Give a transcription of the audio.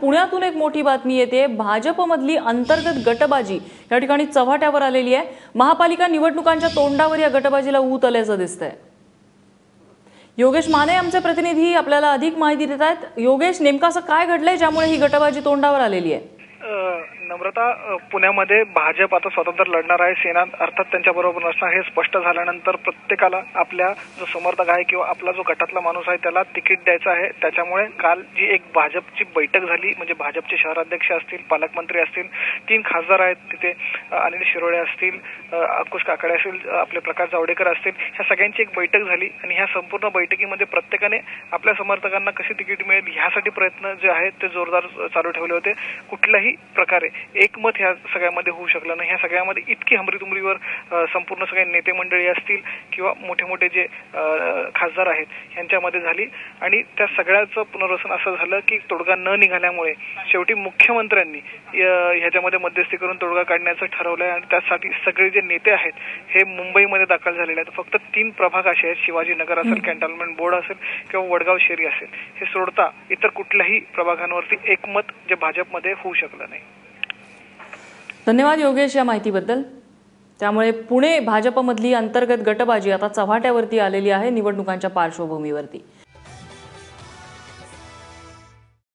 पुण्यातून एक मोठी बातमी येते। भाजपमधली अंतर्गत गटबाजी या ठिकाणी चव्हाट्यावर आलेली आहे। महापालिका निवडणुकांच्या तोंडावर या गटबाजीला ऊत आल्याचं दिसतंय। योगेश माने आमचे प्रतिनिधी आपल्याला अधिक माहिती देत आहेत। योगेश, नेमकं असं काय घडलंय ज्यामुळे ही गटबाजी तोंडावर आलेली आहे? नम्रता, पुण्यामध्ये भाजप आता स्वतंत्र लढणार आहे। सेना अर्थात त्यांच्याबरोबर नसणार हे स्पष्ट झाल्यानंतर प्रत्येकाला आपल्या जो समर्थक आहे किंवा आपला जो गटातला माणूस आहे त्याला तिकीट द्यायचं आहे। त्याच्यामुळे काल जी एक भाजपची बैठक झाली, म्हणजे भाजपचे शहराध्यक्ष असतील, पालकमंत्री असतील, 3 खासदार आहेत तिथे, अनिल शिरोळे असतील, अंकुश काकडे असतील, आपले प्रकाश जावडेकर असतील, ह्या सगळ्यांची एक बैठक झाली आणि ह्या संपूर्ण बैठकीमध्ये प्रत्येकाने आपल्या समर्थकांना कशी तिकीट मिळेल ह्यासाठी प्रयत्न जे आहेत ते जोरदार चालू ठेवले होते। कुठल्याही प्रकारे एकमत ह्या सगळ्यामध्ये होऊ शकलं नाही। ह्या सगळ्यामध्ये इतकी हमरीतुमरीवर संपूर्ण सगळे नेते मंडळी असतील किंवा मोठे मोठे जे खासदार आहेत यांच्यामध्ये झाली आणि त्या सगळ्याचं पुनर्वसन असं झालं की तोडगा न निघाल्यामुळे शेवटी मुख्यमंत्र्यांनी ह्याच्यामध्ये मध्यस्थी करून तोडगा काढण्याचं ठरवलंय आणि त्यासाठी सगळे जे नेते आहेत हे मुंबईमध्ये दाखल झालेले आहेत। फक्त 3 प्रभाग असे आहेत, शिवाजीनगर असेल, कॅन्टोन्मेंट बोर्ड असेल किंवा वडगाव शेरी असेल, हे सोडता इतर कुठल्याही प्रभागांवरती एकमत जे भाजपमध्ये होऊ शकलं नाही। धन्यवाद योगेश या माहितीबद्दल। त्यामुळे पुणे भाजपमधली अंतर्गत गटबाजी आता चव्हाट्यावरती आलेली आहे निवडणुकांच्या पार्श्वभूमीवरती।